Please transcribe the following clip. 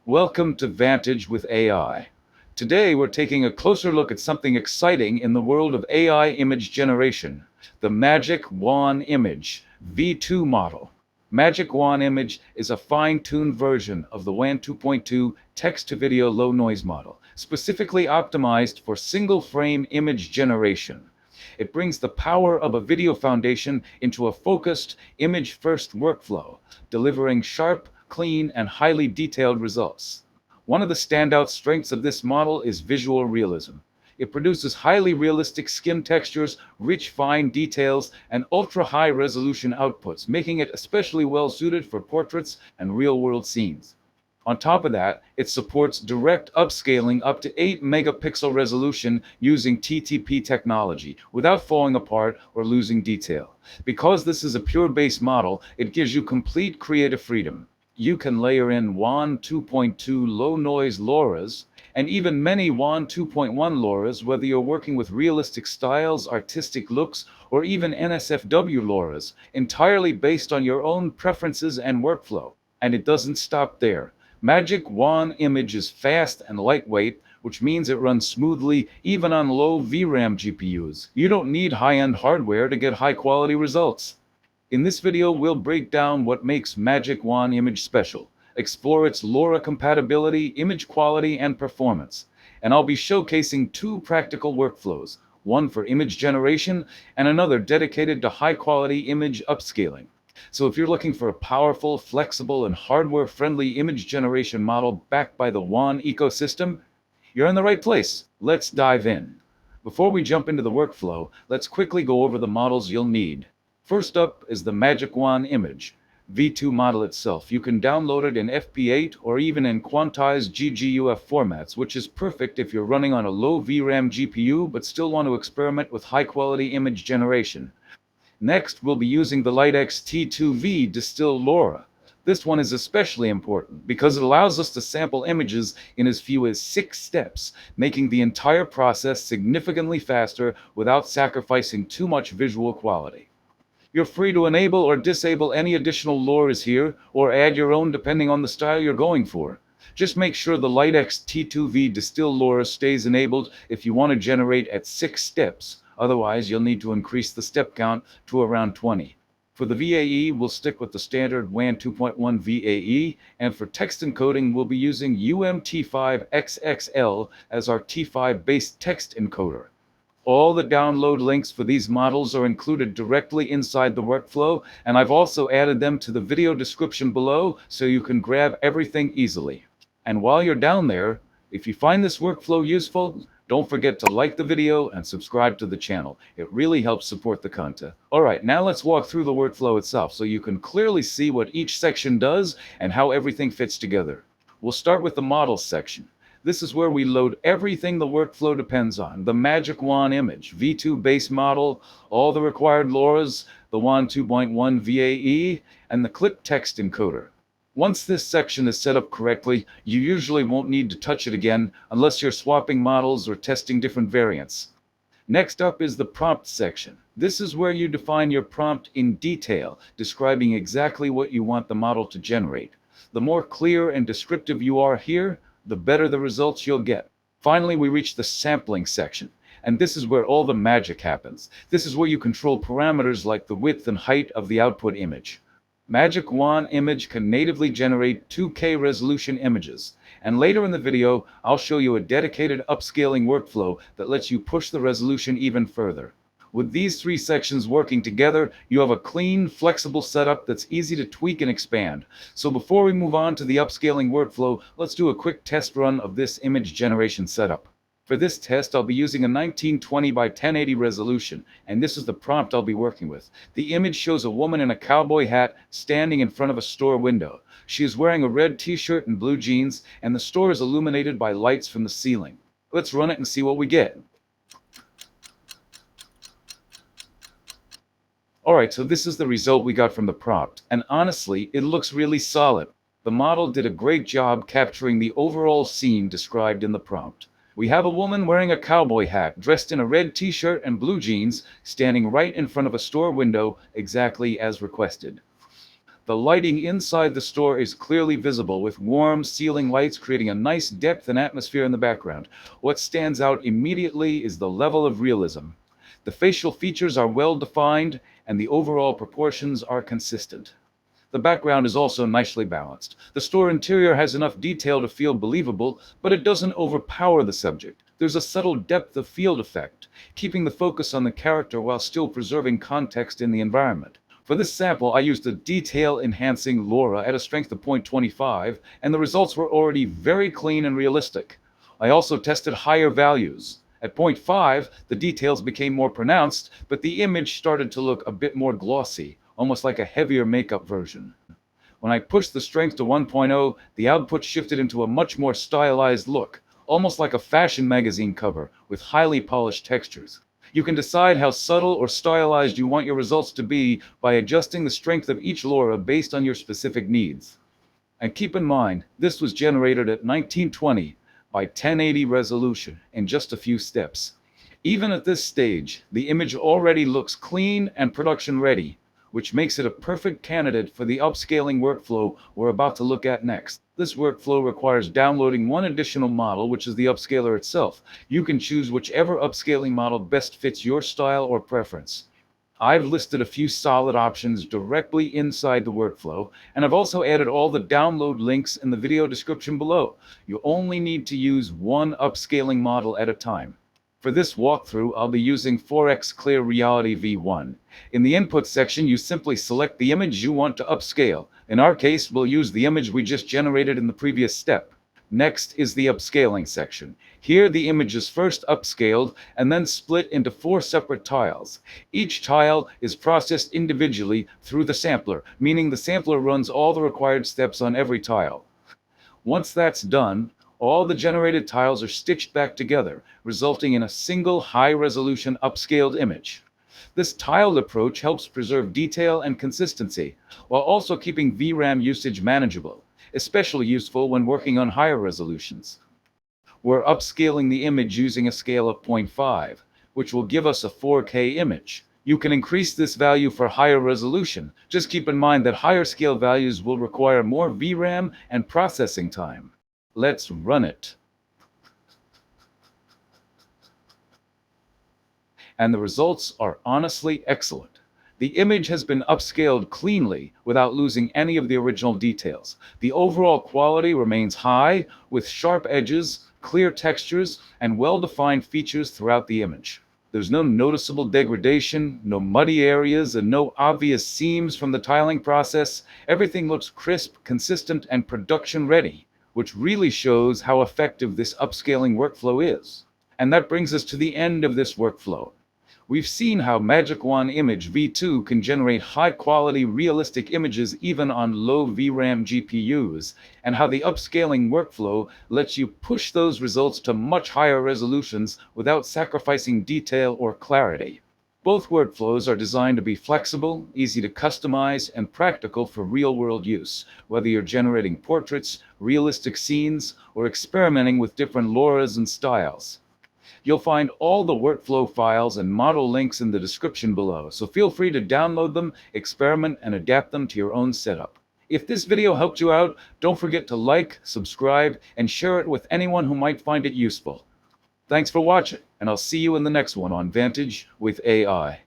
Welcome to Vantage with AI. Today we're taking a closer look at something exciting in the world of AI image generation, the Magic Wan Image V2 model. Magic Wan Image is a fine-tuned version of the Wan 2.2 text-to-video low-noise model, specifically optimized for single-frame image generation. It brings the power of a video foundation into a focused, image-first workflow, delivering sharp, clean, and highly detailed results. One of the standout strengths of this model is visual realism. It produces highly realistic skin textures, rich fine details, and ultra-high resolution outputs, making it especially well suited for portraits and real-world scenes. On top of that, it supports direct upscaling up to 8 megapixel resolution using TTP technology without falling apart or losing detail. Because this is a pure base model, it gives you complete creative freedom. You can layer in Wan 2.2 low noise LoRAs and even many Wan 2.1 LoRAs, whether you're working with realistic styles, artistic looks, or even NSFW LoRAs, entirely based on your own preferences and workflow. And it doesn't stop there. Magic Wan Image is fast and lightweight, which means it runs smoothly even on low VRAM GPUs. You don't need high-end hardware to get high-quality results. In this video, we'll break down what makes Magic Wan Image special, explore its LoRa compatibility, image quality, and performance. And I'll be showcasing two practical workflows, one for image generation and another dedicated to high-quality image upscaling. So if you're looking for a powerful, flexible, and hardware-friendly image generation model backed by the Wan ecosystem, you're in the right place. Let's dive in. Before we jump into the workflow, let's quickly go over the models you'll need. First up is the Magic Wan Image V2 model itself. You can download it in FP8 or even in quantized GGUF formats, which is perfect if you're running on a low VRAM GPU but still want to experiment with high-quality image generation. Next, we'll be using the LightX T2V distilled LoRa. This one is especially important because it allows us to sample images in as few as 6 steps, making the entire process significantly faster without sacrificing too much visual quality. You're free to enable or disable any additional LoRas here, or add your own depending on the style you're going for. Just make sure the LightX T2V distilled LoRa stays enabled if you want to generate at 6 steps. Otherwise, you'll need to increase the step count to around 20. For the VAE, we'll stick with the standard Wan 2.1 VAE, and for text encoding, we'll be using UMT5XXL as our T5-based text encoder. All the download links for these models are included directly inside the workflow, and I've also added them to the video description below so you can grab everything easily. And while you're down there, if you find this workflow useful, don't forget to like the video and subscribe to the channel. It really helps support the content. Alright, now let's walk through the workflow itself so you can clearly see what each section does and how everything fits together. We'll start with the models section. This is where we load everything the workflow depends on. The Magic Wan Image V2 base model, all the required LoRas, the Wan 2.1 VAE, and the clip text encoder. Once this section is set up correctly, you usually won't need to touch it again unless you're swapping models or testing different variants. Next up is the prompt section. This is where you define your prompt in detail, describing exactly what you want the model to generate. The more clear and descriptive you are here, the better the results you'll get. Finally, we reach the sampling section, and this is where all the magic happens. This is where you control parameters like the width and height of the output image. Magic Wan Image can natively generate 2K resolution images, and later in the video, I'll show you a dedicated upscaling workflow that lets you push the resolution even further. With these three sections working together, you have a clean, flexible setup that's easy to tweak and expand. So before we move on to the upscaling workflow, let's do a quick test run of this image generation setup. For this test, I'll be using a 1920 by 1080 resolution, and this is the prompt I'll be working with. The image shows a woman in a cowboy hat standing in front of a store window. She is wearing a red t-shirt and blue jeans, and the store is illuminated by lights from the ceiling. Let's run it and see what we get. Alright, so this is the result we got from the prompt, and honestly, it looks really solid. The model did a great job capturing the overall scene described in the prompt. We have a woman wearing a cowboy hat, dressed in a red t-shirt and blue jeans, standing right in front of a store window, exactly as requested. The lighting inside the store is clearly visible, with warm ceiling lights creating a nice depth and atmosphere in the background. What stands out immediately is the level of realism. The facial features are well defined, and the overall proportions are consistent. The background is also nicely balanced. The store interior has enough detail to feel believable, but it doesn't overpower the subject. There's a subtle depth of field effect, keeping the focus on the character while still preserving context in the environment. For this sample, I used a detail-enhancing LoRa at a strength of 0.25, and the results were already very clean and realistic. I also tested higher values. At 0.5, the details became more pronounced, but the image started to look a bit more glossy, almost like a heavier makeup version. When I pushed the strength to 1.0, the output shifted into a much more stylized look, almost like a fashion magazine cover, with highly polished textures. You can decide how subtle or stylized you want your results to be by adjusting the strength of each LoRa based on your specific needs. And keep in mind, this was generated at 1920 by 1080 resolution in just a few steps. Even at this stage, the image already looks clean and production ready, which makes it a perfect candidate for the upscaling workflow we're about to look at next. This workflow requires downloading one additional model, which is the upscaler itself. You can choose whichever upscaling model best fits your style or preference. I've listed a few solid options directly inside the workflow, and I've also added all the download links in the video description below. You only need to use one upscaling model at a time. For this walkthrough, I'll be using 4X Clear Reality V1. In the input section, you simply select the image you want to upscale. In our case, we'll use the image we just generated in the previous step. Next is the upscaling section. Here, the image is first upscaled and then split into 4 separate tiles. Each tile is processed individually through the sampler, meaning the sampler runs all the required steps on every tile. Once that's done, all the generated tiles are stitched back together, resulting in a single high-resolution upscaled image. This tiled approach helps preserve detail and consistency, while also keeping VRAM usage manageable, especially useful when working on higher resolutions. We're upscaling the image using a scale of 0.5, which will give us a 4K image. You can increase this value for higher resolution. Just keep in mind that higher scale values will require more VRAM and processing time. Let's run it. And the results are honestly excellent. The image has been upscaled cleanly without losing any of the original details. The overall quality remains high, with sharp edges, clear textures, and well-defined features throughout the image. There's no noticeable degradation, no muddy areas, and no obvious seams from the tiling process. Everything looks crisp, consistent, and production-ready, which really shows how effective this upscaling workflow is. And that brings us to the end of this workflow. We've seen how Magic Wan Image V2 can generate high-quality, realistic images even on low VRAM GPUs, and how the upscaling workflow lets you push those results to much higher resolutions without sacrificing detail or clarity. Both workflows are designed to be flexible, easy to customize, and practical for real-world use, whether you're generating portraits, realistic scenes, or experimenting with different LoRAs and styles. You'll find all the workflow files and model links in the description below, so feel free to download them, experiment, and adapt them to your own setup. If this video helped you out, don't forget to like, subscribe, and share it with anyone who might find it useful. Thanks for watching, and I'll see you in the next one on Vantage with AI.